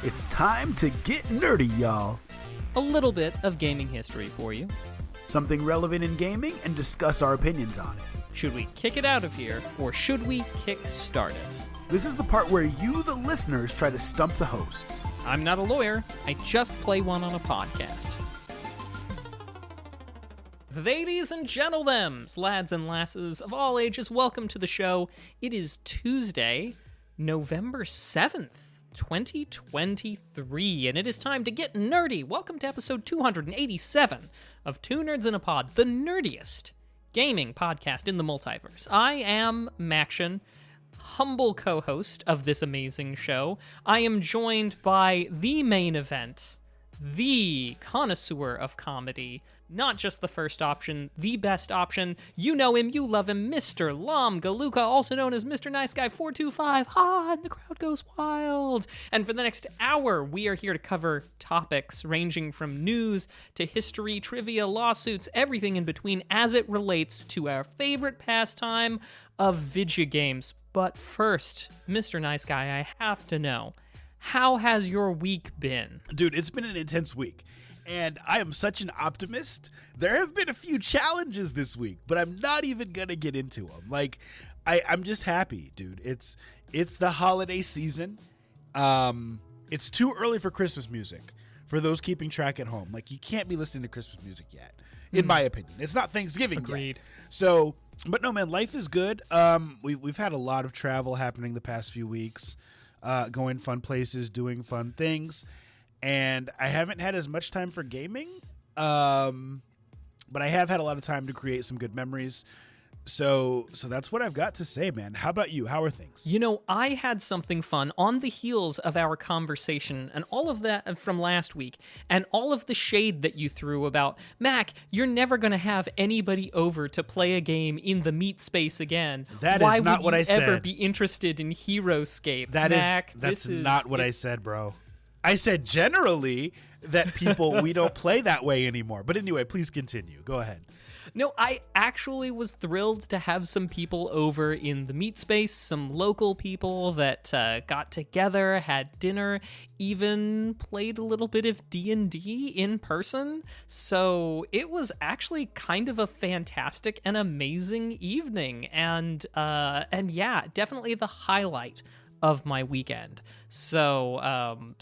It's time to get nerdy, y'all. A little bit of gaming history for you. Something relevant in gaming and discuss our opinions on it. Should we kick it out of here, or should we kick-start it? This is the part where you, the listeners, try to stump the hosts. I'm not a lawyer. I just play one on a podcast. Ladies and gentlemen, lads and lasses of all ages, welcome to the show. It is Tuesday, November 7th, 2023, and it is time to get nerdy. Welcome to episode 287 of Two Nerds in a Pod, the nerdiest gaming podcast in the multiverse. I am Maction, humble co-host of this amazing show. I am joined by the main event, the connoisseur of comedy, not just the first option, the best option. You know him, you love him, Mr. Lam Galuka, also known as Mr. Nice Guy 425. And the crowd goes wild. And for the next hour, we are here to cover topics ranging from news to history, trivia, lawsuits, everything in between as it relates to our favorite pastime of video games. But first, Mr. Nice Guy, I have to know, how has your week been? Dude, it's been an intense week. And I am such an optimist. There have been a few challenges this week, but I'm not even going to get into them. Like, I'm just happy, dude. It's the holiday season. It's too early for Christmas music for those keeping track at home. Like, you can't be listening to Christmas music yet, in my opinion. It's not Thanksgiving Agreed. yet. So, but no, man, life is good. We've had a lot of travel happening the past few weeks, going fun places, doing fun things. And I haven't had as much time for gaming, but I have had a lot of time to create some good memories. So that's what I've got to say, man. How about you? How are things? You know, I had something fun on the heels of our conversation and all of that from last week and all of the shade that you threw about, Mac, you're never going to have anybody over to play a game in the meat space again. That Why is not would what you I said. ever be interested in Heroscape? That's not what I said, bro. I said generally that we don't play that way anymore. But anyway, please continue. Go ahead. No, I actually was thrilled to have some people over in the meat space, some local people that got together, had dinner, even played a little bit of D&D in person. So it was actually kind of a fantastic and amazing evening. And yeah, definitely the highlight of my weekend. So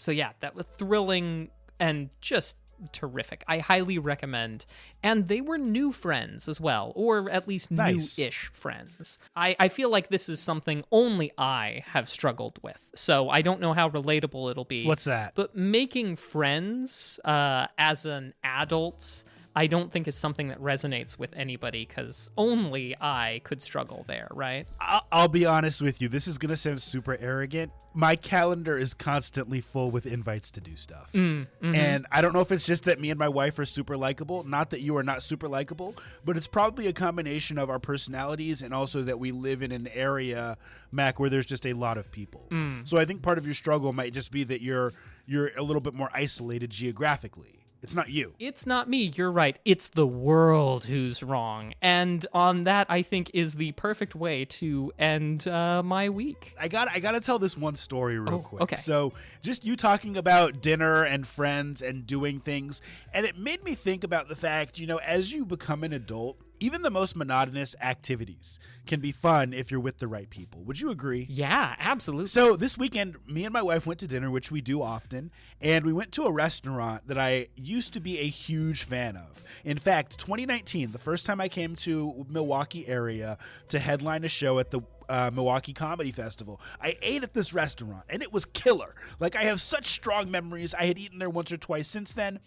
yeah, that was thrilling and just terrific. I highly recommend. And they were new friends as well, or at least new-ish friends. I feel like this is something only I have struggled with, so I don't know how relatable it'll be. What's that? But making friends as an adult, I don't think is something that resonates with anybody, because only I could struggle there, right? I'll be honest with you. This is going to sound super arrogant. My calendar is constantly full with invites to do stuff. And I don't know if it's just that me and my wife are super likable. Not that you are not super likable, but it's probably a combination of our personalities and also that we live in an area, Mac, where there's just a lot of people. So I think part of your struggle might just be that you're a little bit more isolated geographically. It's not you. It's not me, you're right. It's the world who's wrong. And on that, I think, is the perfect way to end my week. I gotta tell this one story real quick. Okay. So just you talking about dinner and friends and doing things, and it made me think about the fact, as you become an adult, even the most monotonous activities can be fun if you're with the right people. Would you agree? Yeah, absolutely. So this weekend, me and my wife went to dinner, which we do often, and we went to a restaurant that I used to be a huge fan of. In fact, 2019, the first time I came to Milwaukee area to headline a show at the Milwaukee Comedy Festival, I ate at this restaurant, and it was killer. Like, I have such strong memories. I had eaten there once or twice since then.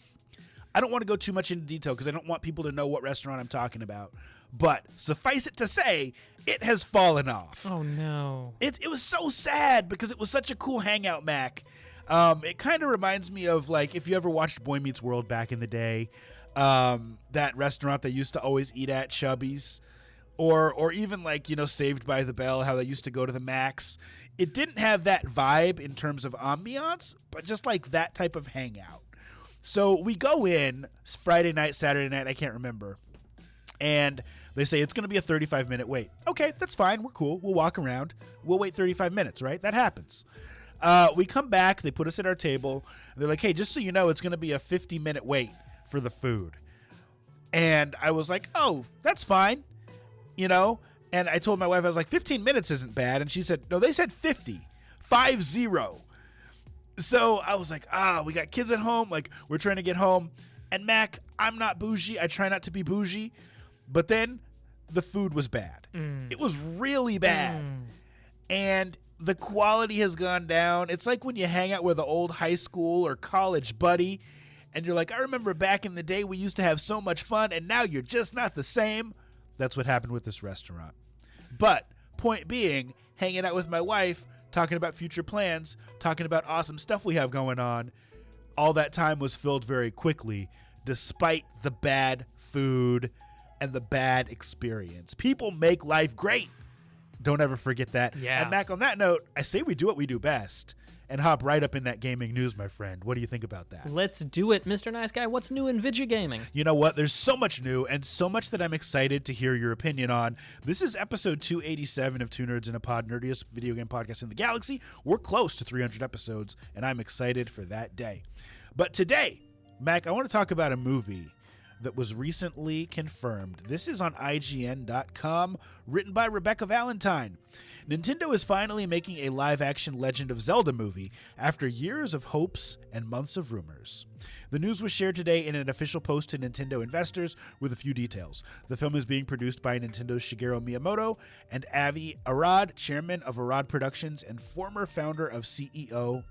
I don't want to go too much into detail because I don't want people to know what restaurant I'm talking about. But suffice it to say, it has fallen off. Oh, no. It was so sad because it was such a cool hangout, Mac. It kind of reminds me of, like, if you ever watched Boy Meets World back in the day, that restaurant they used to always eat at, Chubby's, or even, like, Saved by the Bell, how they used to go to the Max. It didn't have that vibe in terms of ambiance, but just, like, that type of hangout. So we go in Friday night, Saturday night, I can't remember, and they say it's going to be a 35-minute wait. Okay, that's fine. We're cool. We'll walk around. We'll wait 35 minutes, right? That happens. We come back. They put us at our table. They're like, hey, just so you know, it's going to be a 50-minute wait for the food. And I was like, oh, that's fine. And I told my wife, I was like, 15 minutes isn't bad. And she said, no, they said 50. 5-0. So I was like, we got kids at home. Like, we're trying to get home. And Mac, I'm not bougie. I try not to be bougie. But then the food was bad. It was really bad. And the quality has gone down. It's like when you hang out with an old high school or college buddy. And you're like, I remember back in the day we used to have so much fun. And now you're just not the same. That's what happened with this restaurant. But point being, hanging out with my wife, talking about future plans, talking about awesome stuff we have going on, all that time was filled very quickly, despite the bad food and the bad experience. People make life great. Don't ever forget that. Yeah. And Mac, on that note, I say we do what we do best and hop right up in that gaming news, my friend. What do you think about that? Let's do it, Mr. Nice Guy. What's new in video gaming? You know what? There's so much new and so much that I'm excited to hear your opinion on. This is episode 287 of Two Nerds in a Pod, nerdiest video game podcast in the galaxy. We're close to 300 episodes, and I'm excited for that day. But today, Mac, I want to talk about a movie that was recently confirmed. This is on IGN.com, written by Rebecca Valentine. Nintendo is finally making a live-action Legend of Zelda movie after years of hopes and months of rumors. The news was shared today in an official post to Nintendo investors with a few details. The film is being produced by Nintendo's Shigeru Miyamoto and Avi Arad, chairman of Arad Productions and former founder of CEO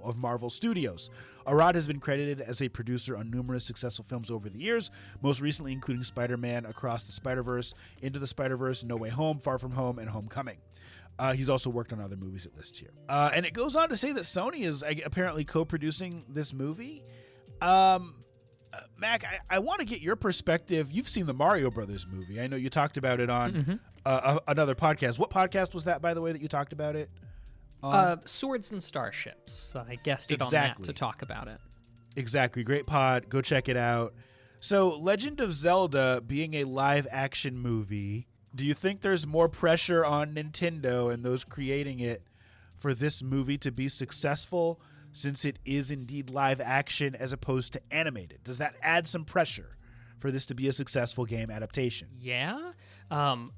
of Marvel Studios. Arad has been credited as a producer on numerous successful films over the years, most recently including Spider-Man Across the Spider-Verse, Into the Spider-Verse, No Way Home, Far From Home, and Homecoming. He's also worked on other movies it lists here. And it goes on to say that Sony is apparently co-producing this movie. Mac, I want to get your perspective. You've seen the Mario Brothers movie. I know you talked about it on another podcast. What podcast was that, by the way, that you talked about it on? Swords and Starships. I guessed it on that to talk about it. Exactly. Great pod. Go check it out. So, Legend of Zelda being a live-action movie, do you think there's more pressure on Nintendo and those creating it for this movie to be successful since it is indeed live action as opposed to animated? Does that add some pressure for this to be a successful game adaptation? Yeah.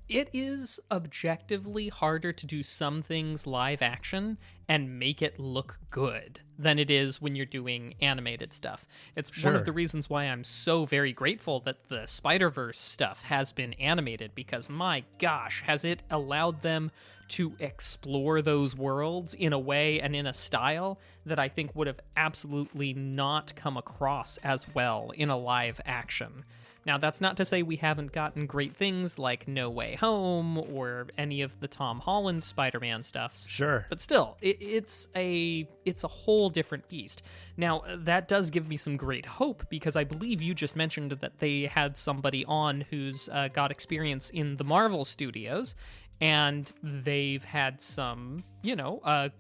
It is objectively harder to do some things live action and make it look good than it is when you're doing animated stuff. It's one of the reasons why I'm so very grateful that the Spider-Verse stuff has been animated, because my gosh, has it allowed them to explore those worlds in a way and in a style that I think would have absolutely not come across as well in a live action. Now, that's not to say we haven't gotten great things like No Way Home or any of the Tom Holland Spider-Man stuffs. Sure. But still, it's a whole different beast. Now, that does give me some great hope, because I believe you just mentioned that they had somebody on who's got experience in the Marvel Studios, and they've had some,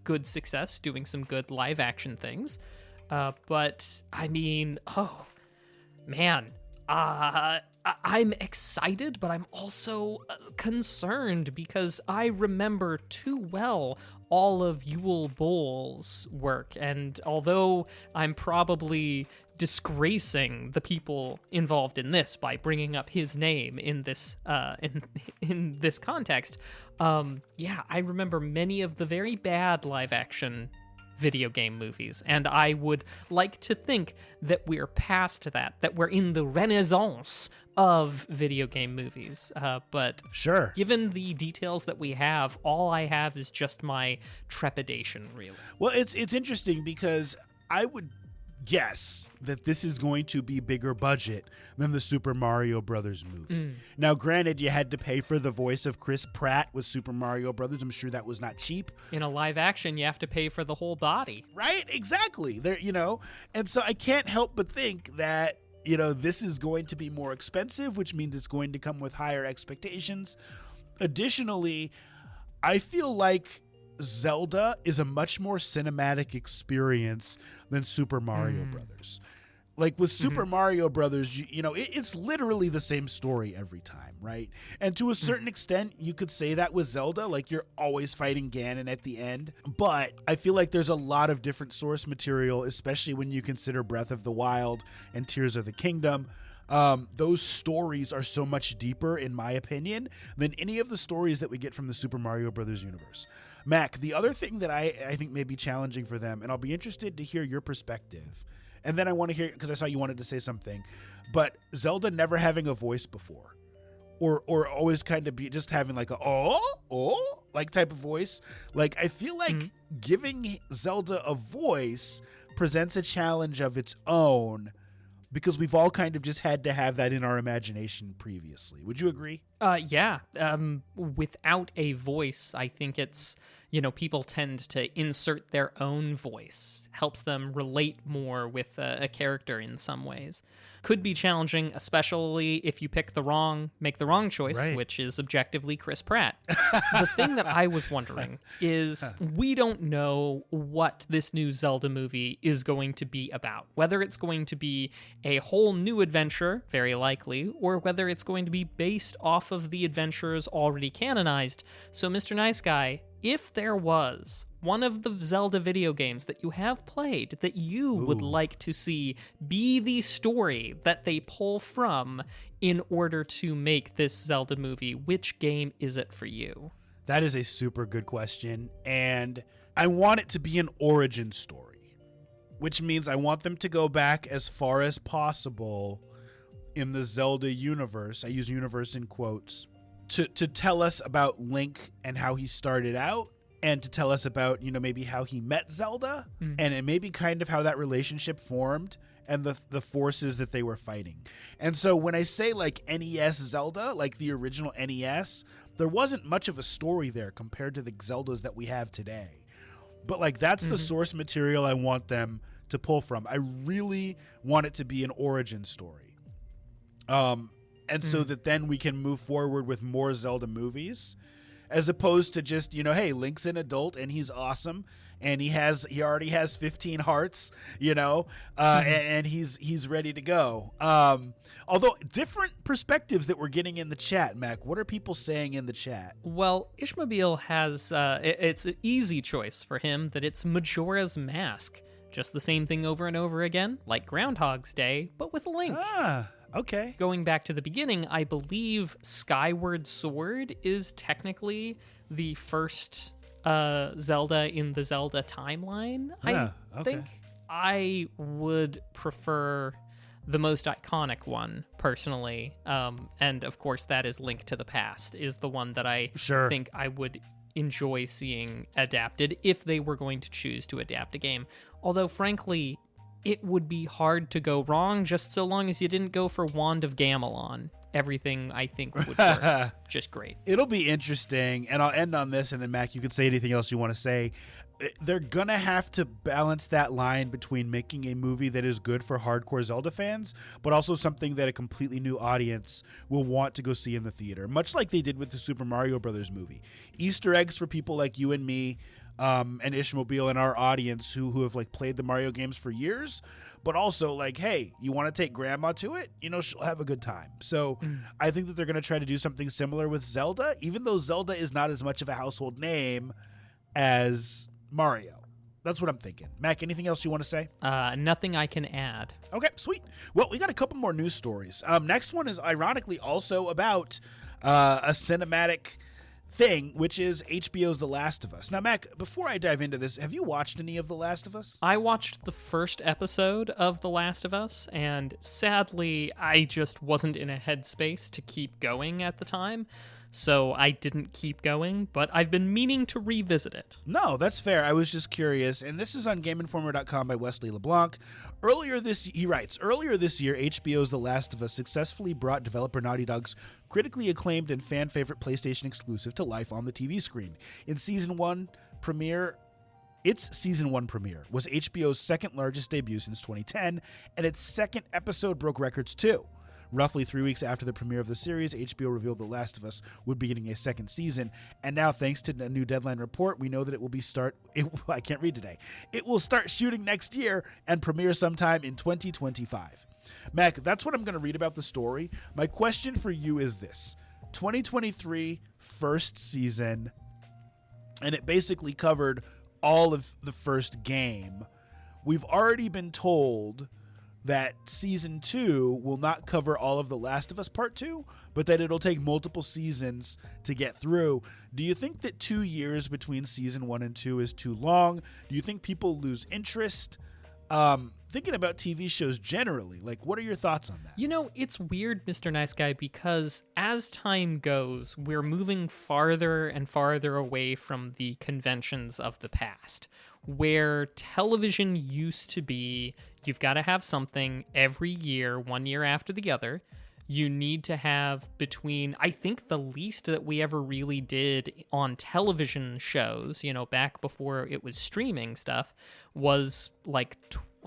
good success doing some good live-action things. But, I mean, oh, man. I'm excited, but I'm also concerned, because I remember too well all of Yul Bowl's work, and although I'm probably disgracing the people involved in this by bringing up his name in this in this context, I remember many of the very bad live-action video game movies, and I would like to think that we're past that we're in the renaissance of video game movies, but sure, given the details that we have, all I have is just my trepidation, really. Well, it's interesting, because I would guess that this is going to be bigger budget than the Super Mario Brothers movie. Now, granted, you had to pay for the voice of Chris Pratt with Super Mario Brothers. I'm sure that was not cheap. In a live action, you have to pay for the whole body. Right? Exactly. There, and so I can't help but think that, this is going to be more expensive, which means it's going to come with higher expectations. Additionally, I feel like Zelda is a much more cinematic experience than Super Mario Brothers. Like with Super Mario Brothers, it's literally the same story every time, right? And to a certain extent, you could say that with Zelda, like you're always fighting Ganon at the end. But I feel like there's a lot of different source material, especially when you consider Breath of the Wild and Tears of the Kingdom. Those stories are so much deeper, in my opinion, than any of the stories that we get from the Super Mario Brothers universe. Mac, the other thing that I think may be challenging for them, and I'll be interested to hear your perspective, and then I want to hear, because I saw you wanted to say something, but Zelda never having a voice before, or always kind of be just having like a like type of voice. Like I feel like giving Zelda a voice presents a challenge of its own, because we've all kind of just had to have that in our imagination previously. Would you agree? Yeah. Without a voice, I think it's, people tend to insert their own voice. Helps them relate more with a character in some ways. Could be challenging, especially if you make the wrong choice, Right. which is objectively Chris Pratt. The thing that I was wondering is we don't know what this new Zelda movie is going to be about. Whether it's going to be a whole new adventure, very likely, or whether it's going to be based off of the adventures already canonized. So, Mr. Nice Guy, if there was one of the Zelda video games that you have played that you would like to see be the story that they pull from in order to make this Zelda movie, which game is it for you? That is a super good question, and I want it to be an origin story, which means I want them to go back as far as possible in the Zelda universe. I use universe in quotes. To tell us about Link and how he started out, and to tell us about, maybe how he met Zelda, and maybe kind of how that relationship formed and the forces that they were fighting. And so when I say like NES Zelda, like the original NES, there wasn't much of a story there compared to the Zeldas that we have today. But like that's the source material I want them to pull from. I really want it to be an origin story. And so that then we can move forward with more Zelda movies, as opposed to just, hey, Link's an adult and he's awesome and he already has 15 hearts, and he's ready to go. Although different perspectives that we're getting in the chat, Mac, what are people saying in the chat? Well, Ishmael has, it's an easy choice for him that it's Majora's Mask. Just the same thing over and over again, like Groundhog's Day, but with Link. Okay. Going back to the beginning, I believe Skyward Sword is technically the first Zelda in the Zelda timeline. I think I would prefer the most iconic one, personally. And of course, that is Link to the Past, is the one that I think I would enjoy seeing adapted if they were going to choose to adapt a game. Although, frankly, it would be hard to go wrong just so long as you didn't go for Wand of Gamelon. Everything, I think, would work just great. It'll be interesting, and I'll end on this, and then, Mac, you can say anything else you want to say. They're going to have to balance that line between making a movie that is good for hardcore Zelda fans, but also something that a completely new audience will want to go see in the theater, much like they did with the Super Mario Brothers movie. Easter eggs for people like you and me, and Ishmael and our audience who have like played the Mario games for years, but also like, hey, you want to take grandma to it? She'll have a good time. So I think that they're going to try to do something similar with Zelda, even though Zelda is not as much of a household name as Mario. That's what I'm thinking. Mac, anything else you want to say? Nothing I can add. Okay, sweet. Well, we got a couple more news stories. Next one is ironically also about a cinematic thing, which is HBO's The Last of Us. Now, Mac, before I dive into this, have you watched any of The Last of Us? I watched the first episode of The Last of Us, and sadly, I just wasn't in a headspace to keep going at the time, so I didn't keep going, but I've been meaning to revisit it. No, that's fair. I was just curious, and this is on GameInformer.com by Wesley LeBlanc. He writes, earlier this year, HBO's The Last of Us successfully brought developer Naughty Dog's critically acclaimed and fan-favorite PlayStation exclusive to life on the TV screen. Its season one premiere was HBO's second largest debut since 2010, and its second episode broke records too. Roughly 3 weeks after the premiere of the series, HBO revealed The Last of Us would be getting a second season. And now, thanks to a new Deadline report, we know that it will I can't read today. It will start shooting next year and premiere sometime in 2025. Mac, that's what I'm going to read about the story. My question for you is this. 2023 first season, and it basically covered all of the first game. We've already been told that season 2 will not cover all of The Last of Us Part 2, but that it'll take multiple seasons to get through. Do you think that 2 years between season 1 and 2 is too long? Do you think people lose interest? Thinking about TV shows generally, like, what are your thoughts on that? You know, it's weird, Mr. Nice Guy, because as time goes, we're moving farther and farther away from the conventions of the past, where television used to be, you've got to have something every year, 1 year after the other. You need to have between, I think the least that we ever really did on television shows, you know, back before it was streaming stuff, was like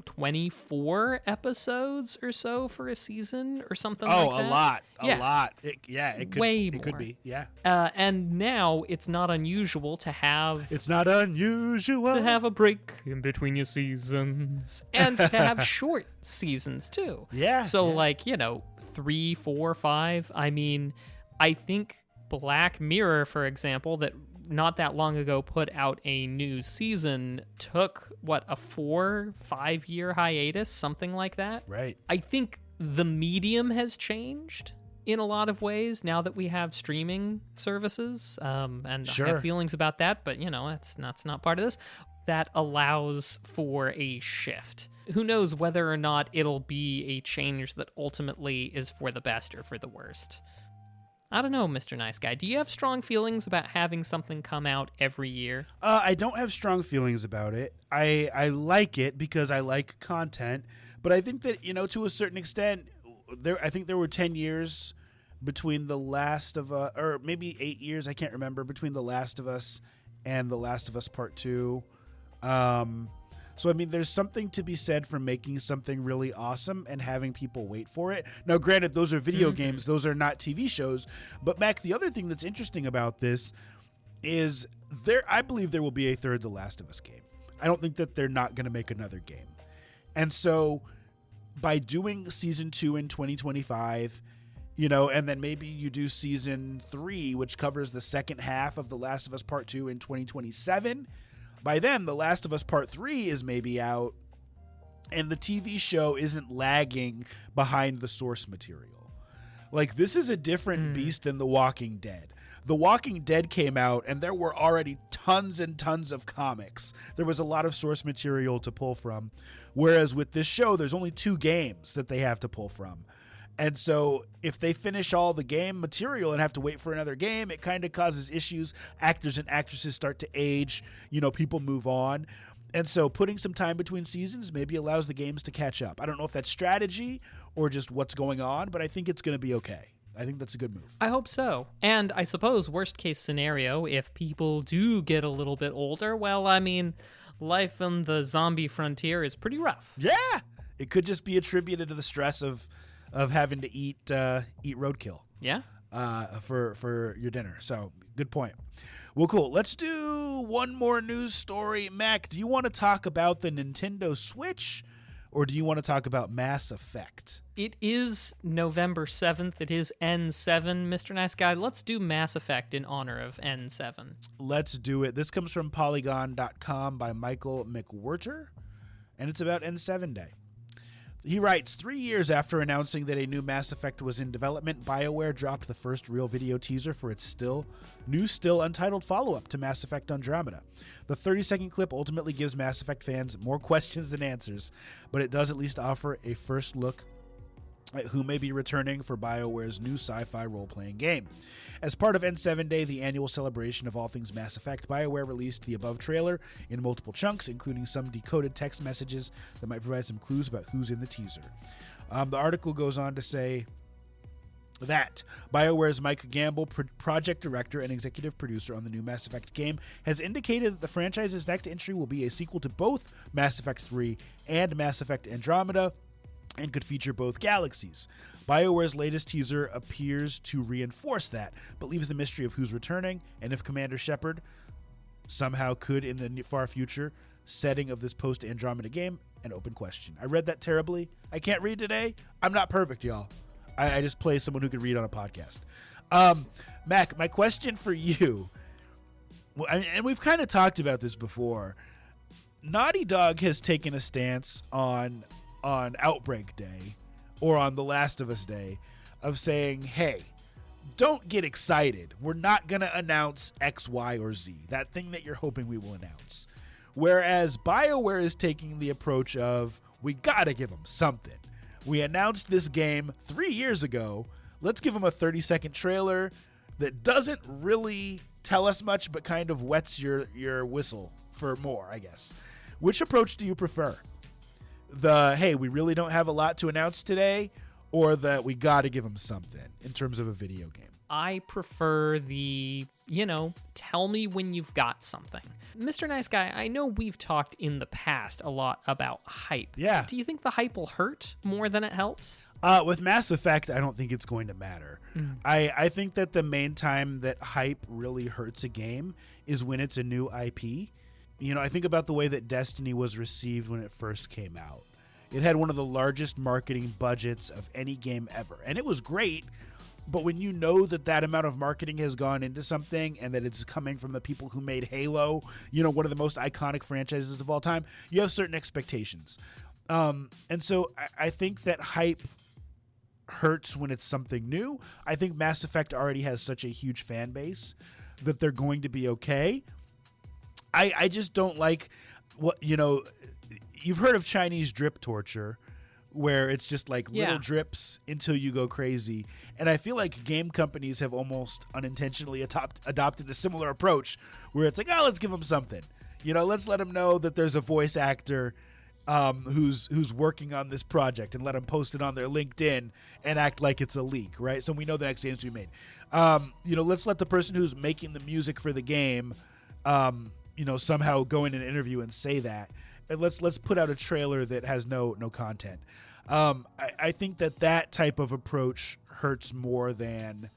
24 episodes or so for a season or something like that. Oh, a lot. Yeah. A lot. It could, Way it could more. be, yeah. And now it's not unusual to have... It's not unusual. to have a break in between your seasons. And to have short seasons, too. Yeah. So, yeah. like, you know, 3, 4, 5. I mean, I think Black Mirror, for example, that not that long ago put out a new season, took, what, a 4-5 year hiatus, something like that? Right. I think the medium has changed in a lot of ways now that we have streaming services, and Sure. I have feelings about that, but, you know, that's not part of this. That allows for a shift. Who knows whether or not it'll be a change that ultimately is for the best or for the worst. I don't know, Mr. Nice Guy. Do you have strong feelings about having something come out every year? I don't have strong feelings about it. I like it because I like content, but I think that, you know, to a certain extent, I think there were 10 years between The Last of Us, or maybe 8 years, I can't remember, between The Last of Us and The Last of Us Part 2. So, I mean, there's something to be said for making something really awesome and having people wait for it. Now, granted, those are video games. Those are not TV shows. But, Mac, the other thing that's interesting about this is I believe there will be a third The Last of Us game. I don't think that they're not going to make another game. And so, by doing Season 2 in 2025, you know, and then maybe you do Season 3, which covers the second half of The Last of Us Part 2 in 2027, by then, The Last of Us Part 3 is maybe out, and the TV show isn't lagging behind the source material. Like, this is a different beast than The Walking Dead. The Walking Dead came out, and there were already tons and tons of comics. There was a lot of source material to pull from. Whereas with this show, there's only 2 games that they have to pull from. And so if they finish all the game material and have to wait for another game, it kind of causes issues. Actors and actresses start to age. You know, people move on. And so putting some time between seasons maybe allows the games to catch up. I don't know if that's strategy or just what's going on, but I think it's going to be okay. I think that's a good move. I hope so. And I suppose worst case scenario, if people do get a little bit older, well, I mean, life on the zombie frontier is pretty rough. Yeah. It could just be attributed to the stress of having to eat roadkill. Yeah. For your dinner. So good point. Well, cool. Let's do one more news story. Mac, do you want to talk about the Nintendo Switch, or do you want to talk about Mass Effect? It is November 7th. It is N7, Mr. Nice Guy. Let's do Mass Effect in honor of N7. Let's do it. This comes from Polygon.com by Michael McWhirter, and it's about N7 Day. He writes, 3 years after announcing that a new Mass Effect was in development, BioWare dropped the first real video teaser for its still untitled follow-up to Mass Effect Andromeda. The 30-second clip ultimately gives Mass Effect fans more questions than answers, but it does at least offer a first look at who may be returning for BioWare's new sci-fi role-playing game. As part of N7 Day, the annual celebration of all things Mass Effect, BioWare released the above trailer in multiple chunks, including some decoded text messages that might provide some clues about who's in the teaser. The article goes on to say that BioWare's Mike Gamble, project director and executive producer on the new Mass Effect game, has indicated that the franchise's next entry will be a sequel to both Mass Effect 3 and Mass Effect Andromeda, and could feature both galaxies. BioWare's latest teaser appears to reinforce that, but leaves the mystery of who's returning and if Commander Shepard somehow could, in the far future setting of this post-Andromeda game, an open question. I read that terribly. I can't read today. I'm not perfect, y'all. I just play someone who can read on a podcast. Mac, my question for you, and we've kind of talked about this before, Naughty Dog has taken a stance on Outbreak Day or on The Last of Us Day of saying, hey, don't get excited. We're not going to announce X, Y, or Z, that thing that you're hoping we will announce. Whereas BioWare is taking the approach of, we got to give them something. We announced this game 3 years ago. Let's give them a 30-second trailer that doesn't really tell us much, but kind of wets your whistle for more, I guess. Which approach do you prefer? The, hey, we really don't have a lot to announce today, or that we got to give them something in terms of a video game? I prefer the, tell me when you've got something. Mr. Nice Guy, I know we've talked in the past a lot about hype. Yeah. Do you think the hype will hurt more than it helps? With Mass Effect, I don't think it's going to matter. I think that the main time that hype really hurts a game is when it's a new IP. I think about the way that Destiny was received when it first came out. It had one of the largest marketing budgets of any game ever, and it was great. But when you know that amount of marketing has gone into something and that it's coming from the people who made Halo, one of the most iconic franchises of all time, you have certain expectations. And so I think that hype hurts when it's something new. I think Mass Effect already has such a huge fan base that they're going to be okay. I just don't like what, you've heard of Chinese drip torture, where it's just like little drips until you go crazy. And I feel like game companies have almost unintentionally adopted a similar approach where it's like, oh, let's give them something. Let's let them know that there's a voice actor who's working on this project and let them post it on their LinkedIn and act like it's a leak, right? So we know the next game's to be made. Let's let the person who's making the music for the game, somehow go in an interview and say that. And let's put out a trailer that has no content. I think that type of approach hurts more than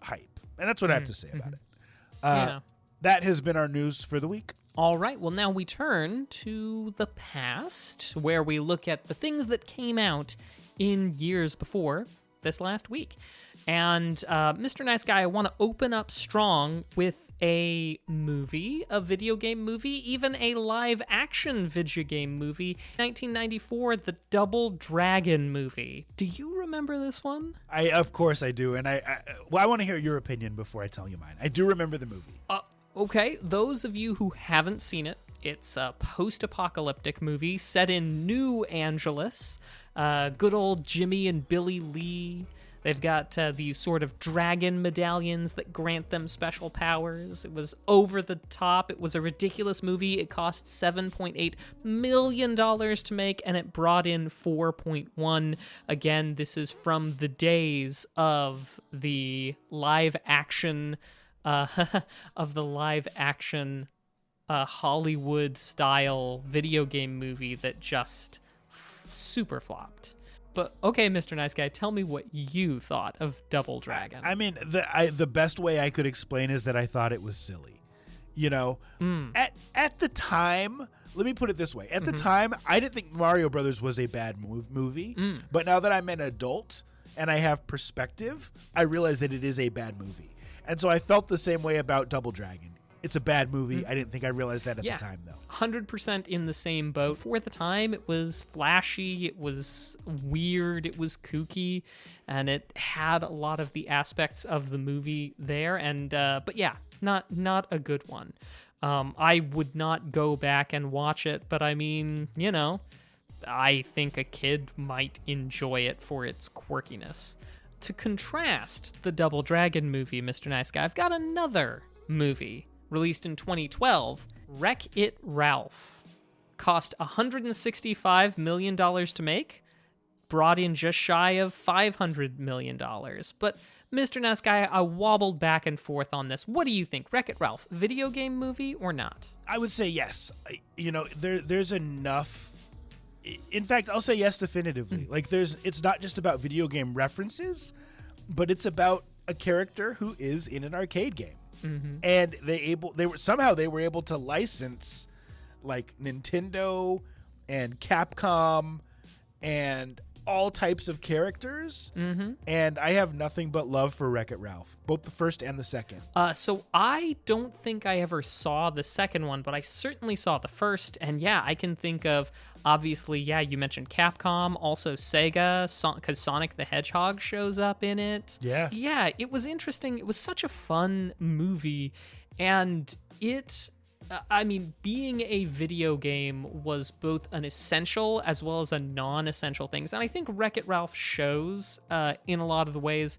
hype. And that's what I have to say about it. That has been our news for the week. All right. Well, now we turn to the past, where we look at the things that came out in years before this last week. And Mr. Nice Guy, I want to open up strong with a movie, a video game movie, even a live-action video game movie. 1994, the Double Dragon movie. Do you remember this one? Of course I do, and I want to hear your opinion before I tell you mine. I do remember the movie. Okay, those of you who haven't seen it, it's a post-apocalyptic movie set in New Angeles. Good old Jimmy and Billy Lee. They've got these sort of dragon medallions that grant them special powers. It was over the top. It was a ridiculous movie. It cost $7.8 million to make, and it brought in 4.1. Again, this is from the days of the live action Hollywood-style video game movie that just super flopped. But okay, Mr. Nice Guy, tell me what you thought of Double Dragon. I mean, the best way I could explain is that I thought it was silly. At the time, let me put it this way. At the time, I didn't think Mario Brothers was a bad movie. But now that I'm an adult and I have perspective, I realize that it is a bad movie. And so I felt the same way about Double Dragon. It's a bad movie. I didn't think I realized that at the time, though. 100% in the same boat. For the time, it was flashy, it was weird, it was kooky, and it had a lot of the aspects of the movie there. And but yeah, not a good one. I would not go back and watch it, but I mean, I think a kid might enjoy it for its quirkiness. To contrast the Double Dragon movie, Mr. Nice Guy, I've got another movie released in 2012, Wreck-It Ralph. Cost $165 million to make, brought in just shy of $500 million. But Mr. Nice Guy, I wobbled back and forth on this. What do you think? Wreck-It Ralph, video game movie or not? I would say yes. There's enough In fact, I'll say yes definitively. Like, it's not just about video game references, but it's about a character who is in an arcade game. And they were able to license like Nintendo and Capcom and all types of characters. And I have nothing but love for Wreck-It Ralph, both the first and the second. So I don't think I ever saw the second one, but I certainly saw the first. And yeah, I can think of, obviously, yeah, you mentioned Capcom, also Sega, because Sonic the Hedgehog shows up in it. Yeah, it was interesting. It was such a fun movie, and being a video game was both an essential as well as a non-essential thing. And I think Wreck-It Ralph shows, in a lot of the ways,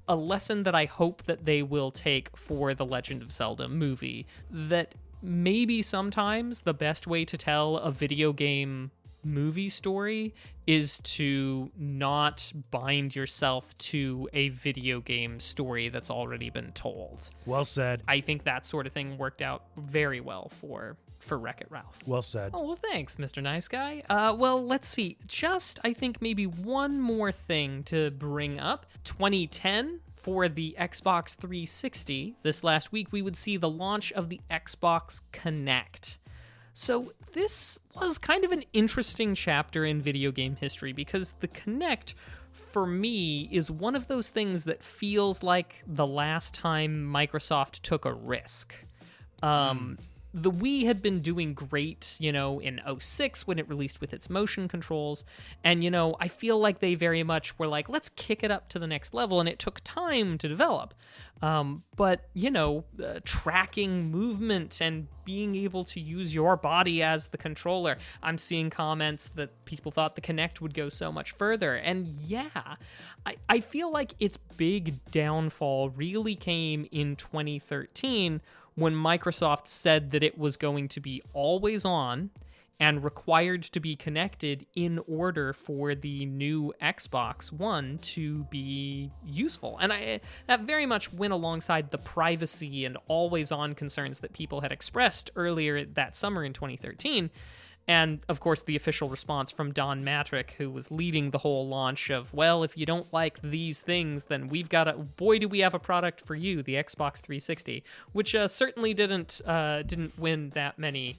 a lesson that I hope that they will take for the Legend of Zelda movie, that maybe sometimes the best way to tell a video game movie story is to not bind yourself to a video game story that's already been told. Well said. I think that sort of thing worked out very well for Wreck-It Ralph. Well said. Oh, well, thanks, Mr. Nice Guy. Well, let's see. Just, I think, maybe one more thing to bring up. 2010, for the Xbox 360, this last week, we would see the launch of the Xbox Kinect. So this was kind of an interesting chapter in video game history, because the Kinect, for me, is one of those things that feels like the last time Microsoft took a risk. The Wii had been doing great, in 2006 when it released with its motion controls. And, I feel like they very much were like, let's kick it up to the next level. And it took time to develop. But tracking movement and being able to use your body as the controller. I'm seeing comments that people thought the Kinect would go so much further. And yeah, I feel like its big downfall really came in 2013, when Microsoft said that it was going to be always on and required to be connected in order for the new Xbox One to be useful. And that very much went alongside the privacy and always-on concerns that people had expressed earlier that summer in 2013. And, of course, the official response from Don Matrick, who was leading the whole launch of, well, if you don't like these things, then we've got boy, do we have a product for you, the Xbox 360, which certainly didn't win that many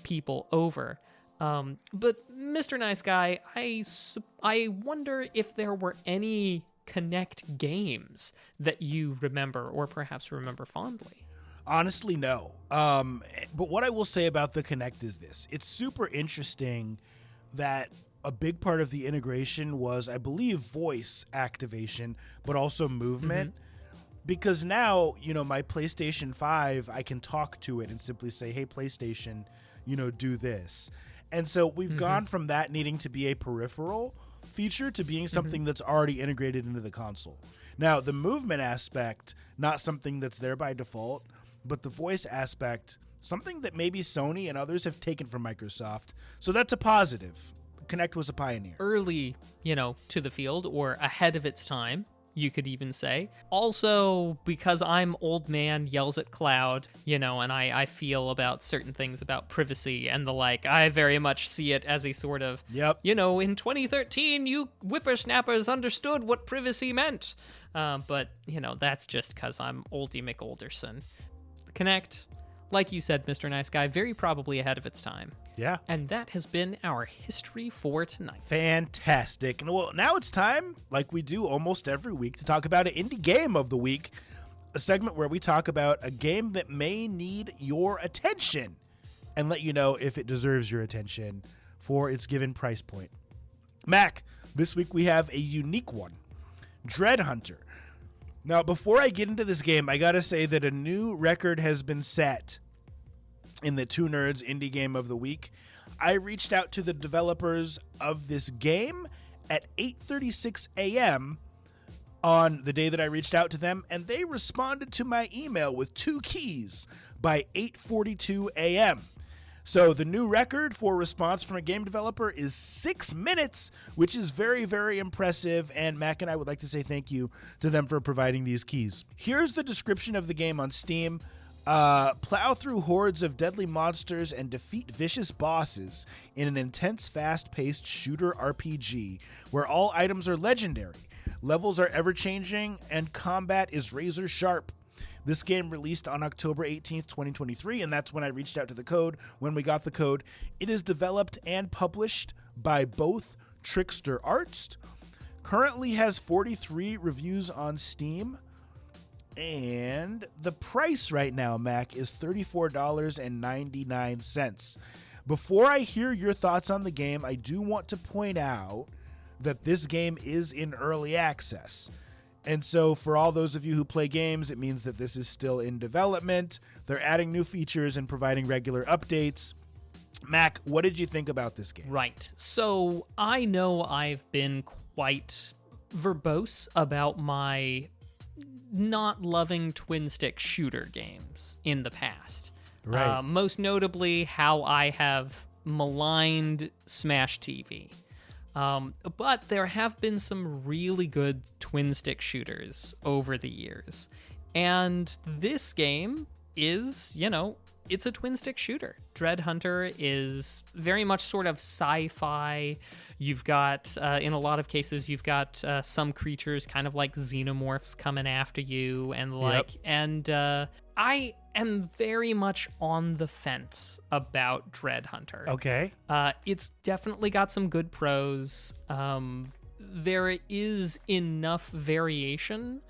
people over. But, Mr. Nice Guy, I wonder if there were any Kinect games that you remember, or perhaps remember fondly. Honestly, no. But what I will say about the Kinect is this. It's super interesting that a big part of the integration was, I believe, voice activation, but also movement. Because now, my PlayStation 5, I can talk to it and simply say, hey, PlayStation, do this. And so we've gone from that needing to be a peripheral feature to being something that's already integrated into the console. Now, the movement aspect, not something that's there by default, but the voice aspect, something that maybe Sony and others have taken from Microsoft. So that's a positive. Kinect was a pioneer. Early, to the field, or ahead of its time, you could even say. Also, because I'm old man yells at cloud, and I feel about certain things about privacy and the like, I very much see it as a sort of, in 2013, you whippersnappers understood what privacy meant. But, that's just because I'm oldie McOlderson. Kinect, like you said, Mr. Nice Guy, very probably ahead of its time. Yeah. And that has been our history for tonight. Fantastic. And well, now it's time, like we do almost every week, to talk about an indie game of the week, a segment where we talk about a game that may need your attention and let you know if it deserves your attention for its given price point. Mac, this week we have a unique one, Dread Hunter. Now, before I get into this game, I gotta say that a new record has been set in the Two Nerds Indie Game of the Week. I reached out to the developers of this game at 8:36 a.m. on the day that I reached out to them, and they responded to my email with 2 keys by 8:42 a.m. So the new record for response from a game developer is 6 minutes, which is very, very impressive, and Mac and I would like to say thank you to them for providing these keys. Here's the description of the game on Steam. Plow through hordes of deadly monsters and defeat vicious bosses in an intense, fast-paced shooter RPG where all items are legendary, levels are ever-changing, and combat is razor-sharp. This game released on October 18th, 2023, and that's when I reached out to the code, when we got the code. It is developed and published by both Trickster Arts. Currently has 43 reviews on Steam. And the price right now, Mac, is $34.99. Before I hear your thoughts on the game, I do want to point out that this game is in early access. And so for all those of you who play games, it means that this is still in development. They're adding new features and providing regular updates. Mac, what did you think about this game? Right. So I know I've been quite verbose about my not loving twin stick shooter games in the past. Right. Most notably, how I have maligned Smash TV. But there have been some really good twin stick shooters over the years. And this game is, it's a twin stick shooter. Dread Hunter is very much sort of sci-fi. You've got, in a lot of cases, you've got some creatures kind of like xenomorphs coming after you, and I am very much on the fence about Dread Hunter. Okay. It's definitely got some good pros. There is enough variation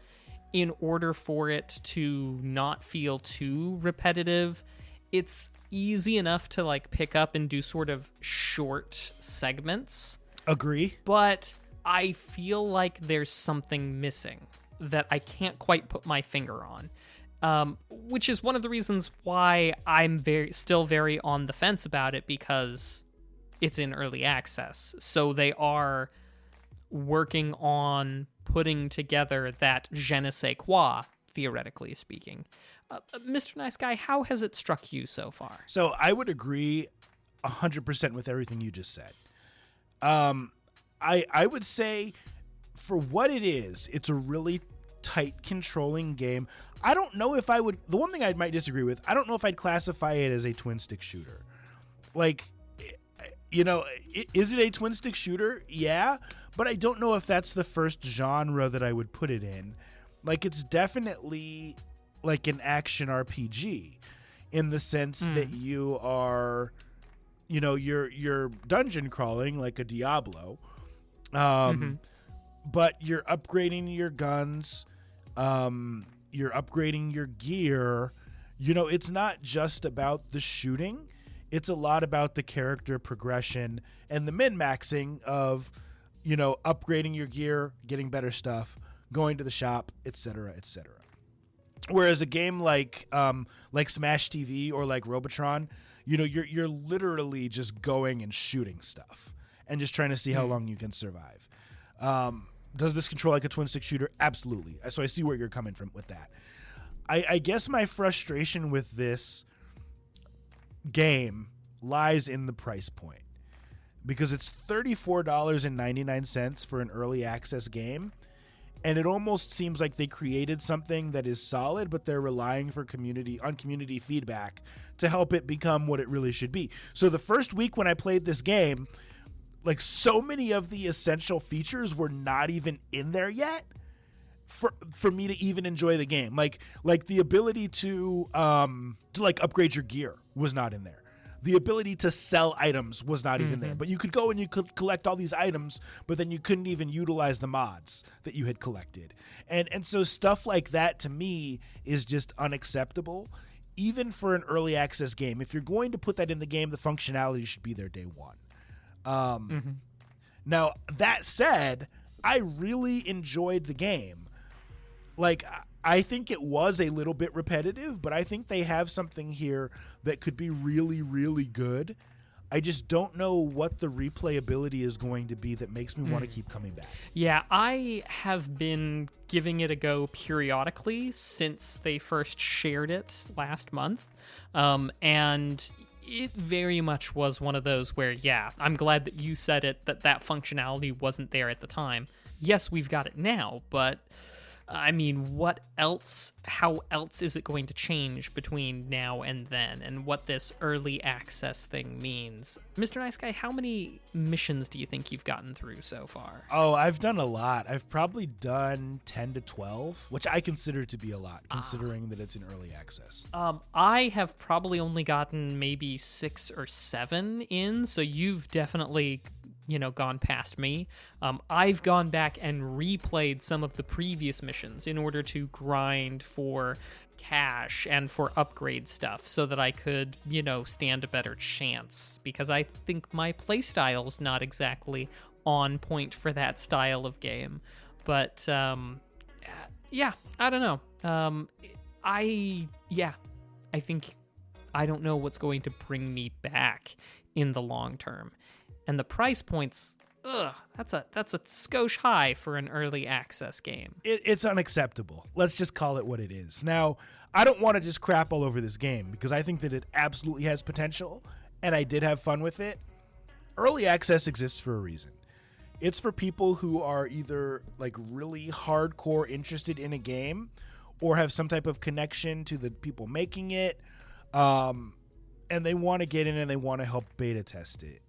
in order for it to not feel too repetitive. It's easy enough to pick up and do sort of short segments. Agree. But I feel like there's something missing that I can't quite put my finger on. Which is one of the reasons why I'm still very on the fence about it, because it's in early access. So they are working on putting together that je ne sais quoi, theoretically speaking. Mr. Nice Guy, how has it struck you so far? So I would agree 100% with everything you just said. I would say for what it is, it's a really tight controlling game. I don't know if I would, the one thing I might disagree with, I don't know if I'd classify it as a twin stick shooter. Is it a twin stick shooter? Yeah, but I don't know if that's the first genre that I would put it in. It's definitely an action RPG in the sense that you are, you're dungeon crawling like a Diablo, but you're upgrading your guns, you're upgrading your gear. It's not just about the shooting. It's a lot about the character progression and the min-maxing of, upgrading your gear, getting better stuff, going to the shop, etc., etc. Whereas a game like Smash TV or like Robotron, you're literally just going and shooting stuff and just trying to see how long you can survive. Does this control like a twin stick shooter? Absolutely. So I see where you're coming from with that. I guess my frustration with this game lies in the price point, because it's $34.99 for an early access game. And it almost seems like they created something that is solid, but they're relying on community feedback to help it become what it really should be. So the first week when I played this game, so many of the essential features were not even in there yet for me to even enjoy the game. Like the ability to upgrade your gear was not in there. The ability to sell items was not even there. But you could go and you could collect all these items, but then you couldn't even utilize the mods that you had collected. And so stuff like that to me is just unacceptable, even for an early access game. If you're going to put that in the game, the functionality should be there day one. Now, that said, I really enjoyed the game. I think it was a little bit repetitive, but I think they have something here that could be really, really good. I just don't know what the replayability is going to be that makes me want to keep coming back. Yeah, I have been giving it a go periodically since they first shared it last month. And it very much was one of those where, yeah, I'm glad that you said it, that functionality wasn't there at the time. Yes, we've got it now, but I mean, what else? How else is it going to change between now and then, and what this early access thing means? Mr. Nice Guy, how many missions do you think you've gotten through so far? Oh, I've done a lot. I've probably done 10 to 12, which I consider to be a lot, considering that it's in early access. I have probably only gotten maybe 6 or 7 in, so you've definitely gone past me. I've gone back and replayed some of the previous missions in order to grind for cash and for upgrade stuff so that I could, stand a better chance, because I think my playstyle's not exactly on point for that style of game. But, yeah, I don't know. I think I don't know what's going to bring me back in the long term. And the price points, that's a skosh high for an early access game. It's unacceptable. Let's just call it what it is. Now, I don't want to just crap all over this game, because I think that it absolutely has potential, and I did have fun with it. Early access exists for a reason. It's for people who are either like really hardcore interested in a game, or have some type of connection to the people making it, and they want to get in and they want to help beta test it.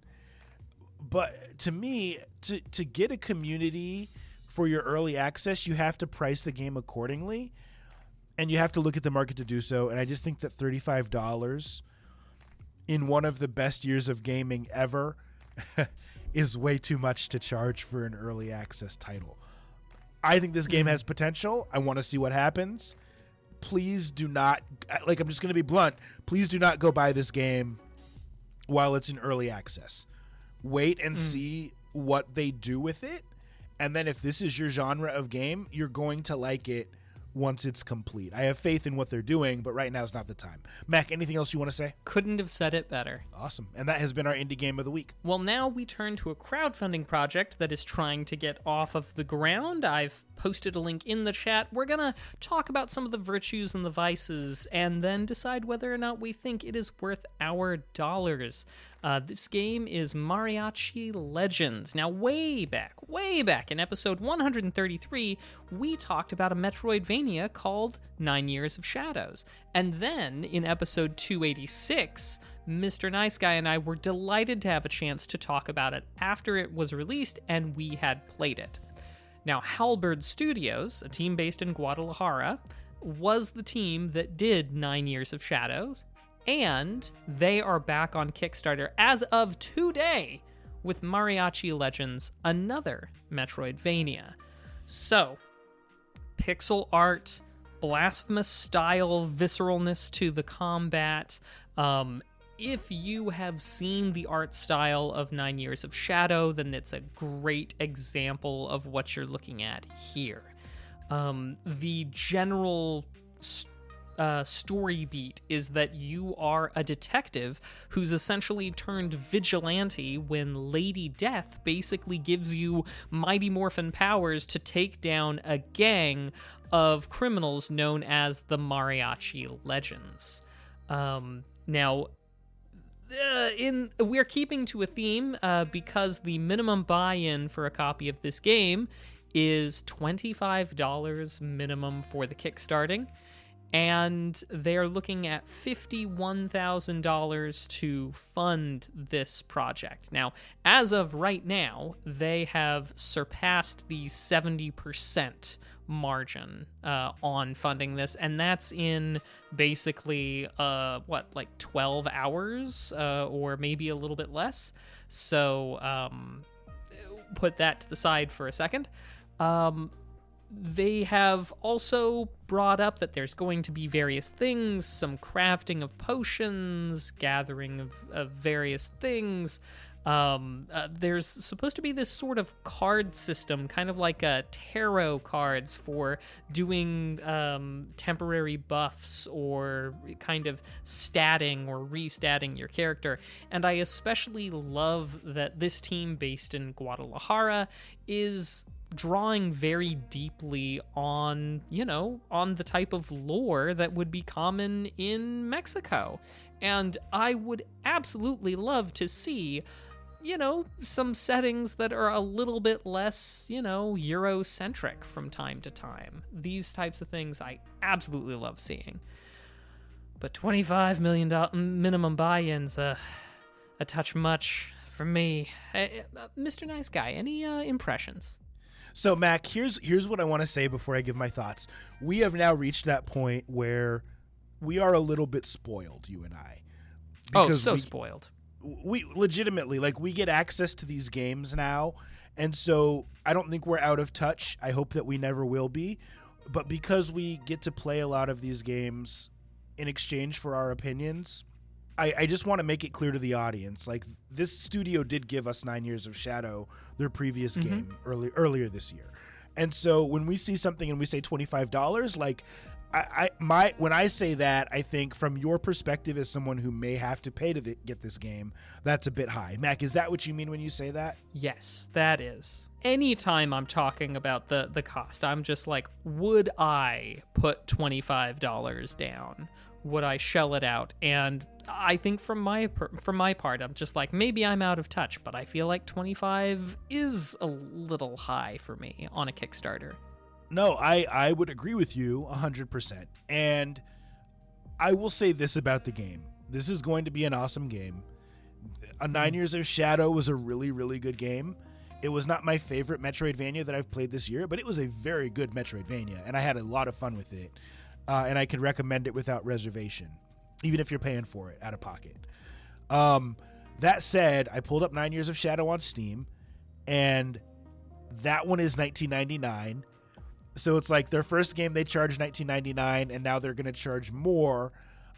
But to me, to get a community for your early access, you have to price the game accordingly, and you have to look at the market to do so. And I just think that $35 in one of the best years of gaming ever is way too much to charge for an early access title. I think this game has potential. I want to see what happens. Please do not, I'm just going to be blunt, please do not go buy this game while it's in early access. Wait and see what they do with it, and then if this is your genre of game, you're going to like it once it's complete. I have faith in what they're doing, but right now is not the time. Mac, anything else you want to say? Couldn't have said it better. Awesome. And that has been our Indie Game of the Week. Well, now we turn to a crowdfunding project that is trying to get off of the ground. I've posted a link in the chat. We're going to talk about some of the virtues and the vices, and then decide whether or not we think it is worth our dollars. This game is Mariachi Legends. Now, way back in episode 133, we talked about a Metroidvania called 9 Years of Shadows. And then, in episode 286, Mr. Nice Guy and I were delighted to have a chance to talk about it after it was released and we had played it. Now, Halberd Studios, a team based in Guadalajara, was the team that did 9 Years of Shadows, and they are back on Kickstarter as of today with Mariachi Legends, another Metroidvania. So, pixel art, blasphemous style, visceralness to the combat. If you have seen the art style of 9 Years of Shadow, then it's a great example of what you're looking at here. The general story beat is that you are a detective who's essentially turned vigilante when Lady Death basically gives you Mighty Morphin powers to take down a gang of criminals known as the Mariachi Legends. Now, we're keeping to a theme because the minimum buy-in for a copy of this game is $25 minimum for the kickstarting, and they're looking at $51,000 to fund this project. Now, as of right now, they have surpassed the 70% margin on funding this, and that's in basically 12 hours or maybe a little bit less. So put that to the side for a second. They have also brought up that there's going to be various things, some crafting of potions, gathering of various things. There's supposed to be this sort of card system, kind of like tarot cards for doing temporary buffs or kind of statting or restatting your character. And I especially love that this team based in Guadalajara is drawing very deeply on, on the type of lore that would be common in Mexico. And I would absolutely love to see some settings that are a little bit less, Eurocentric from time to time. These types of things I absolutely love seeing. But $25 million minimum buy-ins, a touch much for me. Mr. Nice Guy, any impressions? So, Mac, here's what I want to say before I give my thoughts. We have now reached that point where we are a little bit spoiled, you and I. Spoiled. We legitimately, we get access to these games now, and so I don't think we're out of touch. I hope that we never will be. But because we get to play a lot of these games in exchange for our opinions, I just want to make it clear to the audience, this studio did give us 9 Years of Shadow, their previous game, earlier this year. And so when we see something and we say $25, when I say that, I think from your perspective as someone who may have to pay to get this game, that's a bit high. Mac, is that what you mean when you say that? Yes, that is. Anytime I'm talking about the cost, I'm just like, would I put $25 down? Would I shell it out? And I think from my part, I'm just like, maybe I'm out of touch, but I feel like 25 is a little high for me on a Kickstarter. No, I would agree with you 100%. And I will say this about the game. This is going to be an awesome game. 9 Years of Shadow was a really, really good game. It was not my favorite Metroidvania that I've played this year, but it was a very good Metroidvania, and I had a lot of fun with it. And I could recommend it without reservation, even if you're paying for it out of pocket. That said, I pulled up 9 Years of Shadow on Steam, and that one is $19.99. So it's like their first game they charged $19.99, and now they're going to charge more.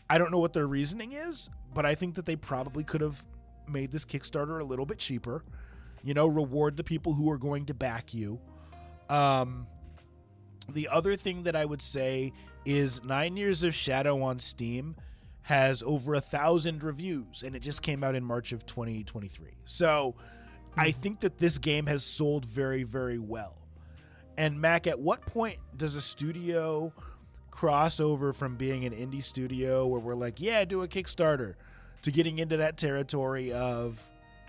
I don't know what their reasoning is, but I think that they probably could have made this Kickstarter a little bit cheaper. Reward the people who are going to back you. The other thing that I would say is 9 Years of Shadow on Steam has over 1,000 reviews, and it just came out in March of 2023. So I think that this game has sold very, very well. And Mac, at what point does a studio cross over from being an indie studio where we're like, yeah, do a Kickstarter, to getting into that territory of,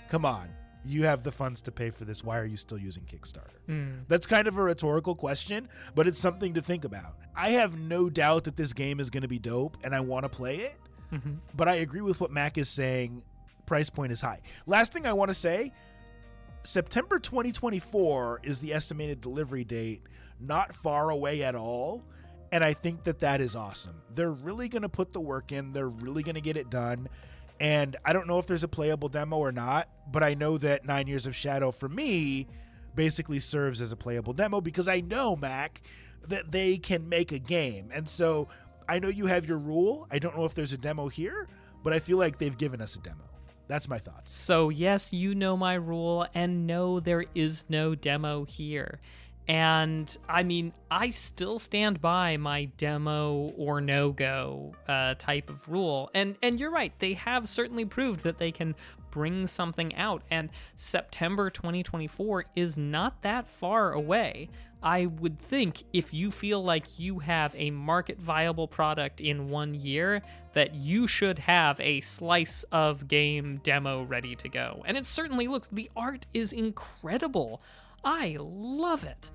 come on, you have the funds to pay for this. Why are you still using Kickstarter? That's kind of a rhetorical question, but it's something to think about. I have no doubt that this game is going to be dope, and I want to play it. But I agree with what Mac is saying. Price point is high. Last thing I want to say, September 2024 is the estimated delivery date, not far away at all. And I think that is awesome. They're really going to put the work in. They're really going to get it done. And I don't know if there's a playable demo or not, but I know that 9 Years of Shadow for me basically serves as a playable demo because I know, Mac, that they can make a game. And so I know you have your rule. I don't know if there's a demo here, but I feel like they've given us a demo. That's my thoughts. So yes, you know my rule, and no, there is no demo here. And I mean, I still stand by my demo or no-go type of rule. And you're right, they have certainly proved that they can bring something out. And September 2024 is not that far away. I would think if you feel like you have a market viable product in 1 year, that you should have a slice of game demo ready to go. And it certainly looks, the art is incredible. I love it.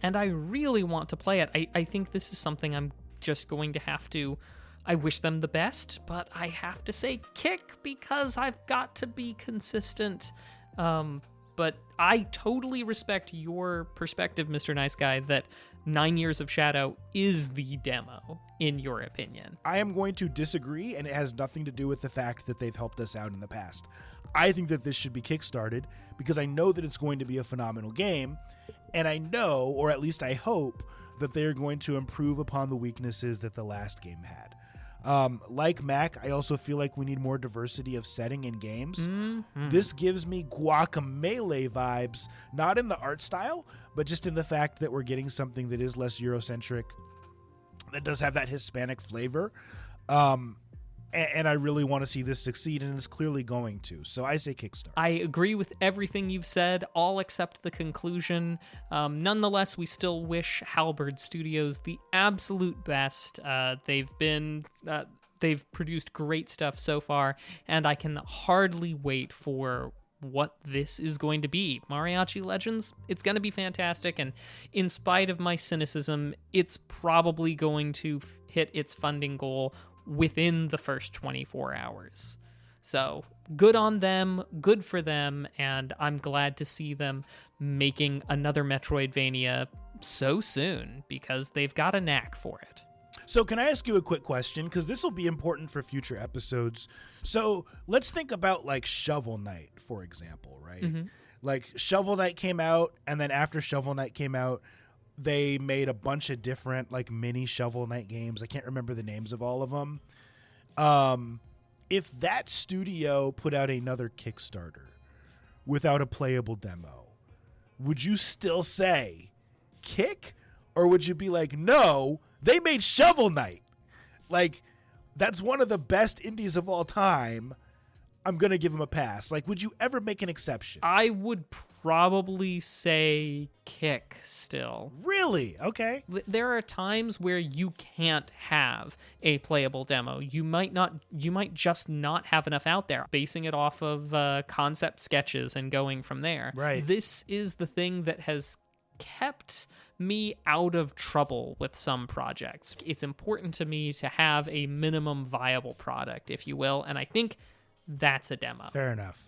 And I really want to play it. I think this is something I'm just going to have to... I wish them the best, but I have to say kick because I've got to be consistent. But I totally respect your perspective, Mr. Nice Guy, that 9 Years of Shadow is the demo, in your opinion. I am going to disagree, and it has nothing to do with the fact that they've helped us out in the past. I think that this should be kickstarted because I know that it's going to be a phenomenal game, and I know, or at least I hope, that they're going to improve upon the weaknesses that the last game had. Like Mac, I also feel like we need more diversity of setting in games. This gives me Guacamelee vibes, not in the art style, but just in the fact that we're getting something that is less Eurocentric, that does have that Hispanic flavor. And I really want to see this succeed, and it's clearly going to. So I say Kickstarter. I agree with everything you've said, all except the conclusion. Nonetheless, we still wish Halberd Studios the absolute best. They've produced great stuff so far, and I can hardly wait for what this is going to be. Mariachi Legends, it's going to be fantastic, and in spite of my cynicism, it's probably going to hit its funding goal within the first 24 hours. So, good on them, good for them, and I'm glad to see them making another Metroidvania so soon, because they've got a knack for it. So can I ask you a quick question? Because this will be important for future episodes. So let's think about like Shovel Knight, for example, right? Mm-hmm. Like Shovel Knight came out, and then after Shovel Knight came out, they made a bunch of different like mini Shovel Knight games. I can't remember the names of all of them. If that studio put out another Kickstarter without a playable demo, would you still say kick? Or would you be like, no, they made Shovel Knight? Like, that's one of the best indies of all time. I'm going to give them a pass. Like, would you ever make an exception? I would probably say kick still. Really? Okay. There are times where you can't have a playable demo. You might just not have enough out there, basing it off of concept sketches and going from there. Right. This is the thing that has kept me out of trouble with some projects. It's important to me to have a minimum viable product, if you will, and I think that's a demo. Fair enough.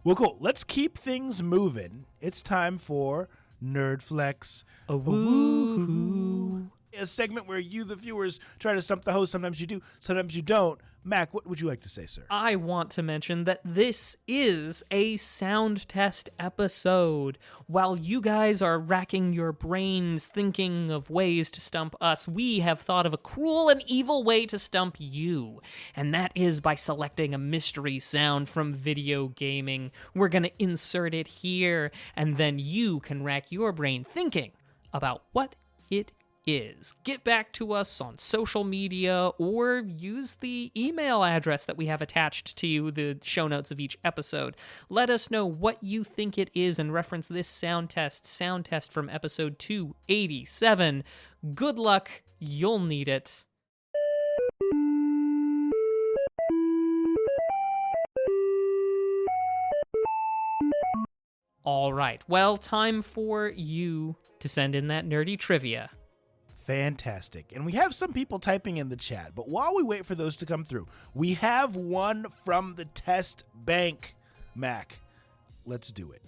Well, cool. Let's keep things moving. It's time for Nerd Flex. A woo-hoo. A segment where you, the viewers, try to stump the host. Sometimes you do, sometimes you don't. Mac, what would you like to say, sir? I want to mention that this is a sound test episode. While you guys are racking your brains thinking of ways to stump us, we have thought of a cruel and evil way to stump you. And that is by selecting a mystery sound from video gaming. We're going to insert it here, and then you can rack your brain thinking about what it is. Get back to us on social media or use the email address that we have attached to the show notes of each episode. Let us know what you think it is and reference this sound test from episode 287. Good luck. You'll need it. All right. Well, time for you to send in that nerdy trivia. Fantastic. And we have some people typing in the chat, but while we wait for those to come through, we have one from the test bank. Mac, let's do it.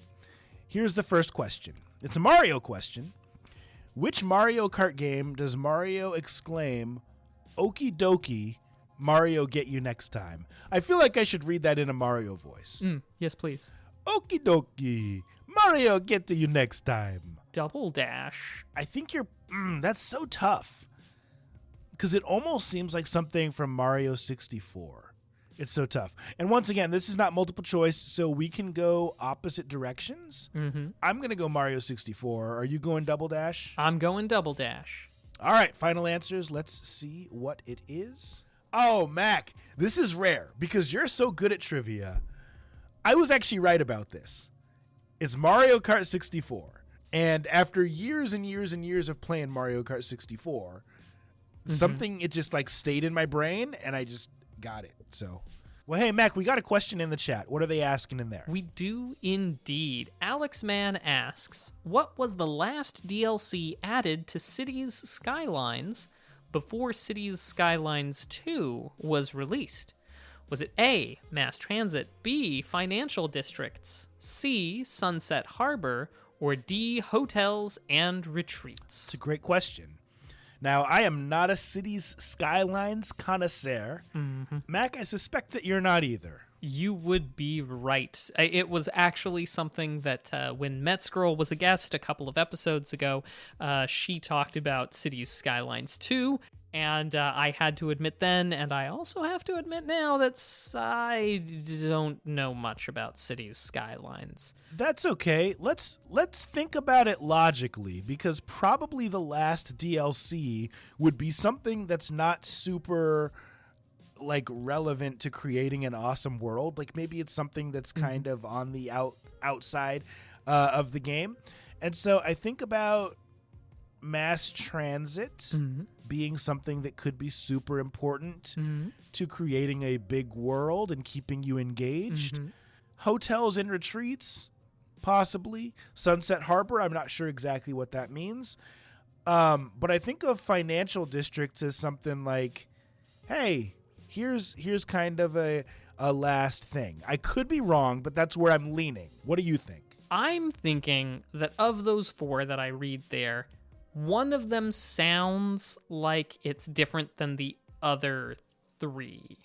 Here's the first question. It's a Mario question. Which Mario Kart game does Mario exclaim, "Okie dokie, Mario get you next time"? I feel like I should read that in a Mario voice. Yes, please. Okie dokie, Mario get to you next time. Double Dash. I think that's so tough. Because it almost seems like something from Mario 64. It's so tough. And once again, this is not multiple choice, so we can go opposite directions. Mm-hmm. I'm going to go Mario 64. Are you going Double Dash? I'm going Double Dash. All right, final answers. Let's see what it is. Oh, Mac, this is rare because you're so good at trivia. I was actually right about this. It's Mario Kart 64. And after years and years and years of playing Mario Kart 64, something, it just like stayed in my brain and I just got it. So, well, hey, Mac, we got a question in the chat. What are they asking in there? We do indeed. Alex Mann asks, what was the last DLC added to Cities Skylines before Cities Skylines 2 was released? Was it A, mass transit, B, financial districts, C, Sunset Harbor, or D, hotels and retreats? It's a great question. Now, I am not a Cities Skylines connoisseur. Mac, I suspect that you're not either. You would be right. It was actually something that when Metzgirl was a guest a couple of episodes ago, she talked about Cities Skylines 2. And I had to admit then, and I also have to admit now, that I don't know much about Cities Skylines. That's okay. Let's think about it logically, because probably the last DLC would be something that's not super like relevant to creating an awesome world. Like maybe it's something that's kind of on the outside of the game. And so I think about mass transit being something that could be super important to creating a big world and keeping you engaged. Hotels and retreats, possibly. Sunset Harbor, I'm not sure exactly what that means. But I think of financial districts as something like, hey, here's kind of a last thing. I could be wrong, but that's where I'm leaning. What do you think? I'm thinking that of those four that I read there, one of them sounds like it's different than the other three.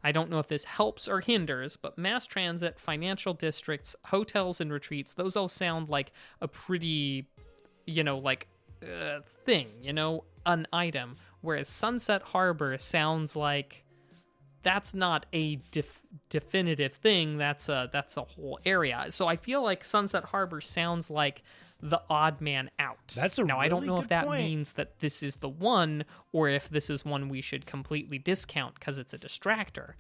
I don't know if this helps or hinders, but mass transit, financial districts, hotels and retreats, those all sound like a pretty, thing, an item. Whereas Sunset Harbor sounds like that's not a definitive thing. That's a whole area. So I feel like Sunset Harbor sounds like the odd man out. That's a now really I don't know good if that point. means that this is the one, or if this is one we should completely discount because it's a distractor.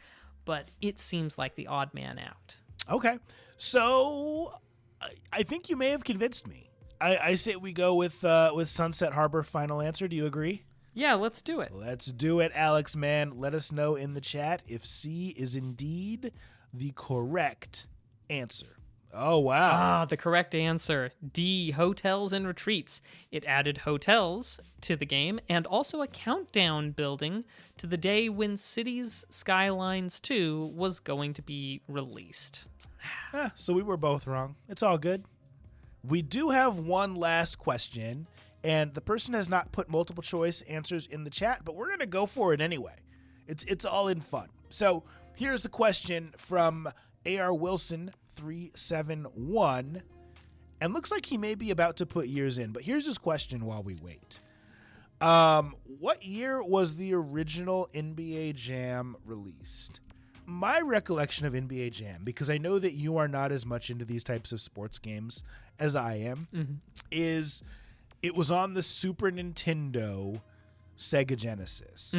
But it seems like the odd man out. Okay, so I think you may have convinced me. I say we go with Sunset Harbor. Final answer. Do you agree? Yeah, let's do it. Let's do it, Alex, man. Let us know in the chat if C is indeed the correct answer. Oh, wow. The correct answer. D, hotels and retreats. It added hotels to the game and also a countdown building to the day when Cities Skylines 2 was going to be released. So we were both wrong. It's all good. We do have one last question, and the person has not put multiple choice answers in the chat, but we're going to go for it anyway. It's all in fun. So here's the question from AR Wilson 371, and looks like he may be about to put years in, but here's his question while we wait. What year was the original NBA Jam released? My recollection of NBA Jam, because I know that you are not as much into these types of sports games as I am, is it was on the Super Nintendo Sega Genesis.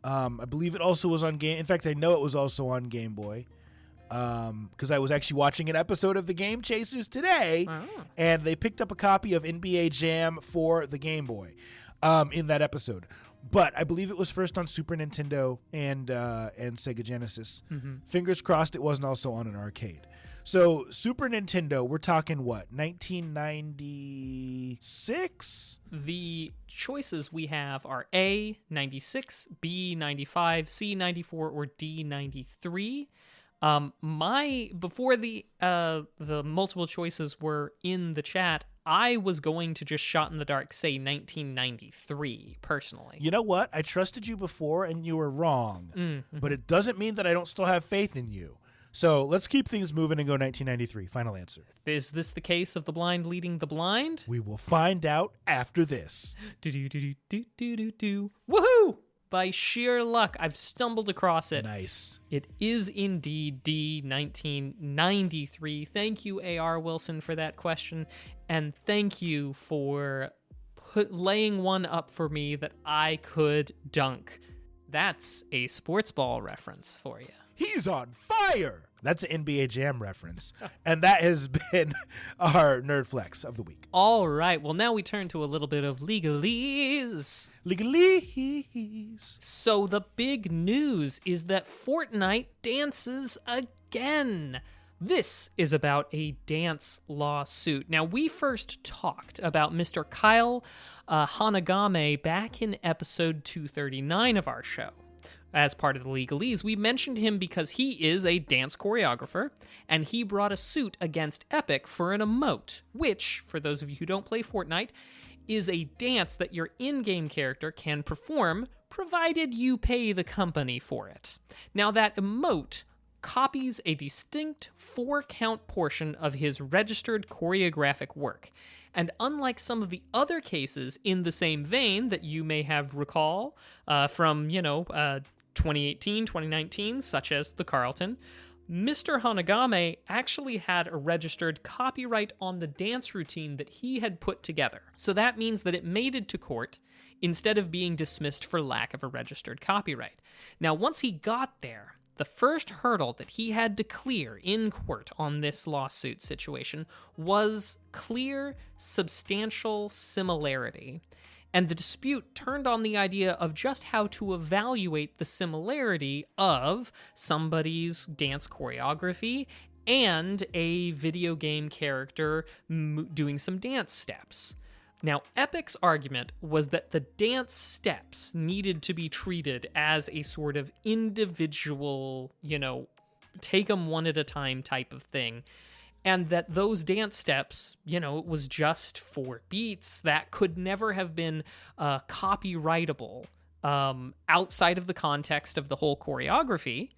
I believe it also was on Game. In fact, I know it was also on Game Boy. Because I was actually watching an episode of the Game Chasers today, and they picked up a copy of NBA Jam for the Game Boy in that episode. But I believe it was first on Super Nintendo and Sega Genesis. Fingers crossed it wasn't also on an arcade. So Super Nintendo, we're talking what, 1996? The choices we have are A, 96, B, 95, C, 94, or D, 93. Before the multiple choices were in the chat, I was going to just shot in the dark say 1993 personally. You know what? I trusted you before and you were wrong. But it doesn't mean that I don't still have faith in you. So let's keep things moving and go 1993. Final answer. Is this the case of the blind leading the blind? We will find out after this. Do-do-do-do-do-do-do. Woohoo! By sheer luck, I've stumbled across it. Nice. It is indeed D, 1993. Thank you, AR Wilson, for that question. And thank you for laying one up for me that I could dunk. That's a sports ball reference for you. He's on fire. That's an NBA Jam reference. And that has been our Nerd Flex of the week. All right. Well, now we turn to a little bit of legalese. Legalese. So the big news is that Fortnite dances again. This is about a dance lawsuit. Now, we first talked about Mr. Kyle Hanagame back in episode 239 of our show. As part of the legalese, we mentioned him because he is a dance choreographer, and he brought a suit against Epic for an emote, which, for those of you who don't play Fortnite, is a dance that your in-game character can perform, provided you pay the company for it. Now, that emote copies a distinct 4-count portion of his registered choreographic work. And unlike some of the other cases in the same vein that you may have recall from, 2018, 2019, such as the Carlton, Mr. Hanagame actually had a registered copyright on the dance routine that he had put together. So that means that it made it to court instead of being dismissed for lack of a registered copyright. Now, once he got there, the first hurdle that he had to clear in court on this lawsuit situation was clear, substantial similarity. And the dispute turned on the idea of just how to evaluate the similarity of somebody's dance choreography and a video game character doing some dance steps. Now, Epic's argument was that the dance steps needed to be treated as a sort of individual, take them one at a time type of thing. And that those dance steps, it was just 4 beats that could never have been copyrightable outside of the context of the whole choreography.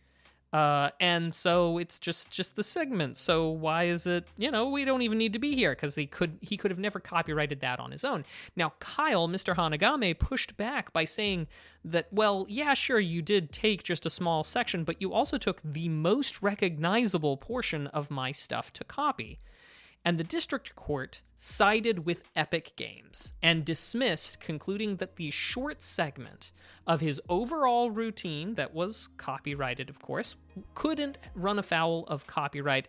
And so it's just the segment. So why is it, we don't even need to be here because he could have never copyrighted that on his own. Now, Kyle, Mr. Hanagame, pushed back by saying that, well, yeah, sure, you did take just a small section, but you also took the most recognizable portion of my stuff to copy. And the district court sided with Epic Games and dismissed, concluding that the short segment of his overall routine, that was copyrighted, of course, couldn't run afoul of copyright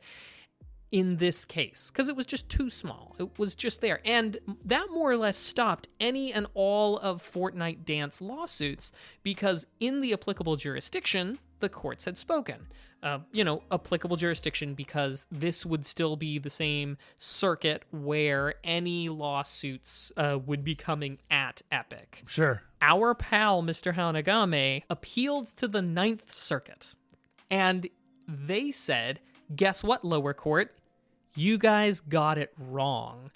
in this case, because it was just too small. It was just there. And that more or less stopped any and all of Fortnite Dance lawsuits, because in the applicable jurisdiction, the courts had spoken. Applicable jurisdiction because this would still be the same circuit where any lawsuits would be coming at Epic. Sure. Our pal, Mr. Hanagame, appealed to the Ninth Circuit. And they said, guess what, lower court? You guys got it wrong.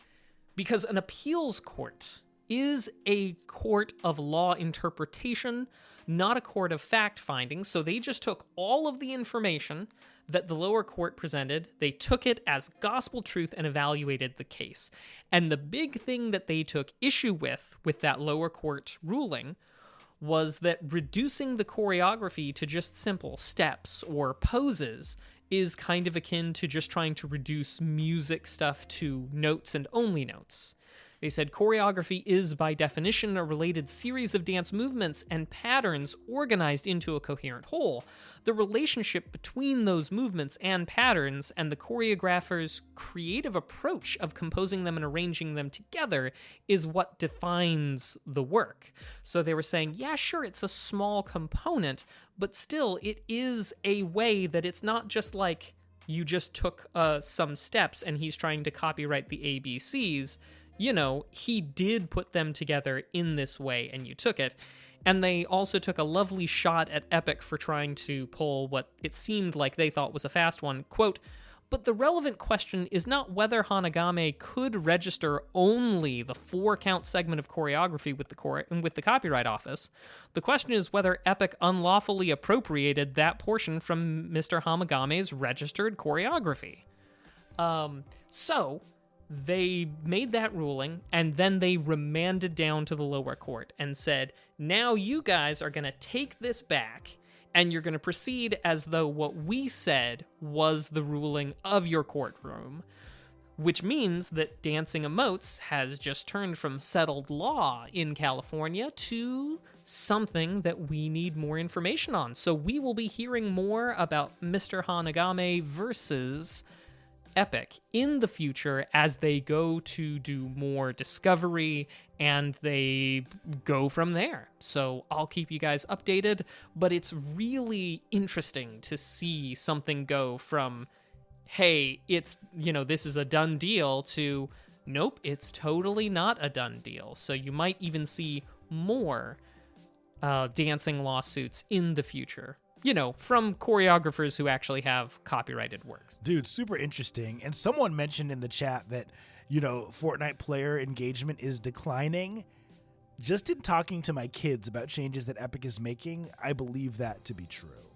Because an appeals court is a court of law interpretation, not a court of fact-finding, so they just took all of the information that the lower court presented, they took it as gospel truth and evaluated the case. And the big thing that they took issue with that lower court ruling was that reducing the choreography to just simple steps or poses is kind of akin to just trying to reduce music stuff to notes and only notes. They said choreography is, by definition, a related series of dance movements and patterns organized into a coherent whole. The relationship between those movements and patterns and the choreographer's creative approach of composing them and arranging them together is what defines the work. So they were saying, yeah, sure, it's a small component, but still, it is a way that it's not just like you just took some steps and he's trying to copyright the ABCs. He did put them together in this way, and you took it. And they also took a lovely shot at Epic for trying to pull what it seemed like they thought was a fast one. Quote, but the relevant question is not whether Hanagame could register only the 4-count segment of choreography with the Copyright Office. The question is whether Epic unlawfully appropriated that portion from Mr. Hanagame's registered choreography. So they made that ruling, and then they remanded down to the lower court and said, now you guys are going to take this back, and you're going to proceed as though what we said was the ruling of your courtroom, which means that dancing emotes has just turned from settled law in California to something that we need more information on. So we will be hearing more about Mr. Hanagame versus Epic in the future as they go to do more discovery and they go from there. So I'll keep you guys updated, but it's really interesting to see something go from, hey, it's, this is a done deal to, nope, it's totally not a done deal. So you might even see more dancing lawsuits in the future. From choreographers who actually have copyrighted works. Dude, super interesting. And someone mentioned in the chat that, Fortnite player engagement is declining. Just in talking to my kids about changes that Epic is making, I believe that to be true.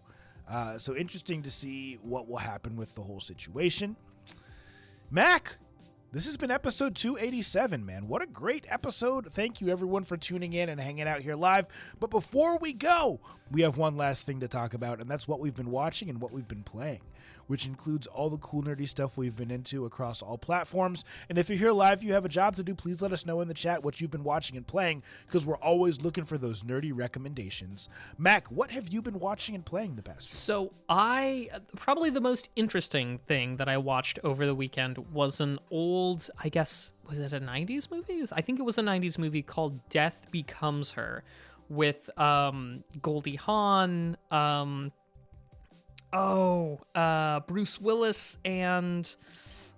So interesting to see what will happen with the whole situation. Mac, this has been episode 287, man. What a great episode. Thank you, everyone, for tuning in and hanging out here live. But before we go, we have one last thing to talk about, and that's what we've been watching and what we've been playing, which includes all the cool, nerdy stuff we've been into across all platforms. And if you're here live, you have a job to do, please let us know in the chat what you've been watching and playing, because we're always looking for those nerdy recommendations. Mac, what have you been watching and playing the past week? So probably the most interesting thing that I watched over the weekend was an old, I guess, was it a 90s movie? I think it was a 90s movie called Death Becomes Her with Goldie Hawn, Bruce Willis and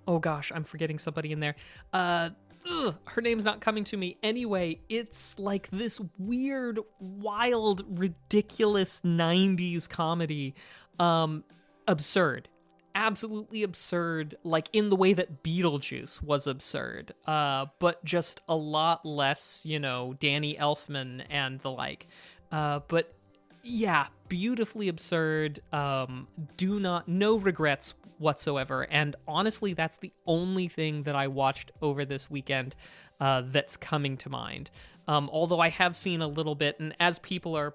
oh gosh, I'm forgetting somebody in there. Her name's not coming to me. Anyway, it's like this weird, wild, ridiculous 90s comedy. Absurd. Absolutely absurd, like in the way that Beetlejuice was absurd, but just a lot less, Danny Elfman and the like. But yeah, beautifully absurd. No regrets whatsoever. And honestly, that's the only thing that I watched over this weekend that's coming to mind. Although I have seen a little bit, and as people are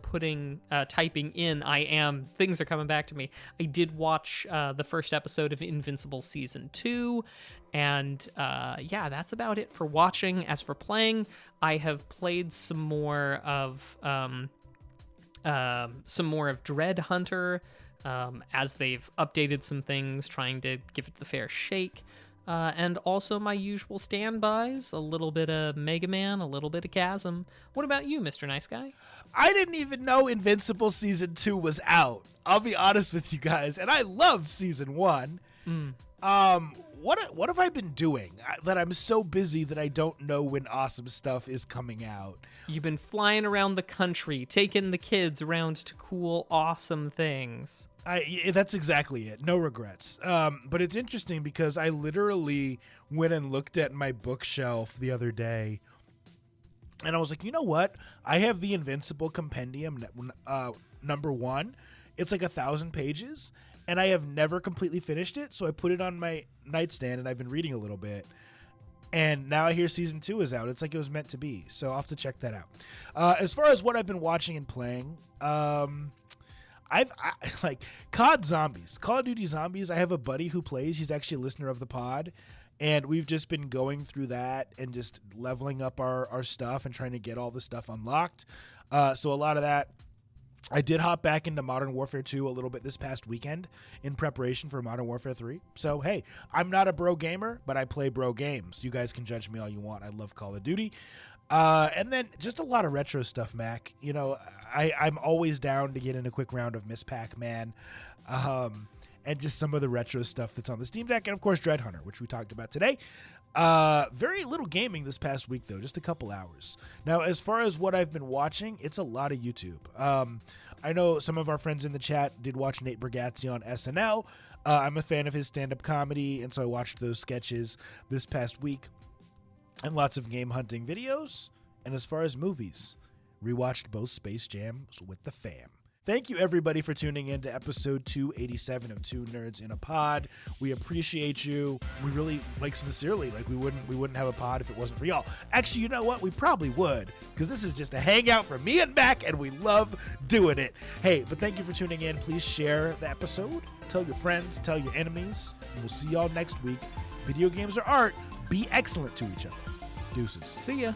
typing in, things are coming back to me. I did watch the first episode of Invincible Season 2, and that's about it for watching. As for playing, I have played some more of Dread Hunter, as they've updated some things, trying to give it the fair shake. And also my usual standbys, a little bit of Mega Man, a little bit of Chasm. What about you, Mr. Nice Guy? I didn't even know Invincible Season 2 was out. I'll be honest with you guys, and I loved Season 1. What have I been doing that I'm so busy that I don't know when awesome stuff is coming out? You've been flying around the country, taking the kids around to cool, awesome things. That's exactly it. No regrets. But it's interesting because I literally went and looked at my bookshelf the other day, and I was like, you know what? I have the Invincible Compendium number 1. It's like 1,000 pages, and I have never completely finished it, so I put it on my nightstand, and I've been reading a little bit. And now I hear Season 2 is out. It's like it was meant to be, so I'll have to check that out. As far as what I've been watching and playing, I like Call of Duty Zombies. I have a buddy who plays. He's actually a listener of the pod, and we've just been going through that and just leveling up our stuff and trying to get all the stuff unlocked. So a lot of that. I did hop back into Modern Warfare 2 a little bit this past weekend in preparation for Modern Warfare 3. So, hey, I'm not a bro gamer, but I play bro games. You guys can judge me all you want. I love Call of Duty. And then just a lot of retro stuff, Mac. I'm always down to get in a quick round of Miss Pac-Man, and just some of the retro stuff that's on the Steam Deck, and of course Dread Hunter, which we talked about today. Very little gaming this past week, though, just a couple hours. Now, as far as what I've been watching, it's a lot of YouTube. I know some of our friends in the chat did watch Nate Bargatze on SNL. I'm a fan of his stand-up comedy, and so I watched those sketches this past week. And lots of game hunting videos. And as far as movies, rewatched both Space Jams with the fam. Thank you, everybody, for tuning in to episode 287 of Two Nerds in a Pod. We appreciate you. We really, sincerely, we wouldn't have a pod if it wasn't for y'all. Actually, you know what? We probably would, because this is just a hangout for me and Mac, and we love doing it. Hey, but thank you for tuning in. Please share the episode. Tell your friends. Tell your enemies. And we'll see y'all next week. Video games are art. Be excellent to each other. Deuces. See ya.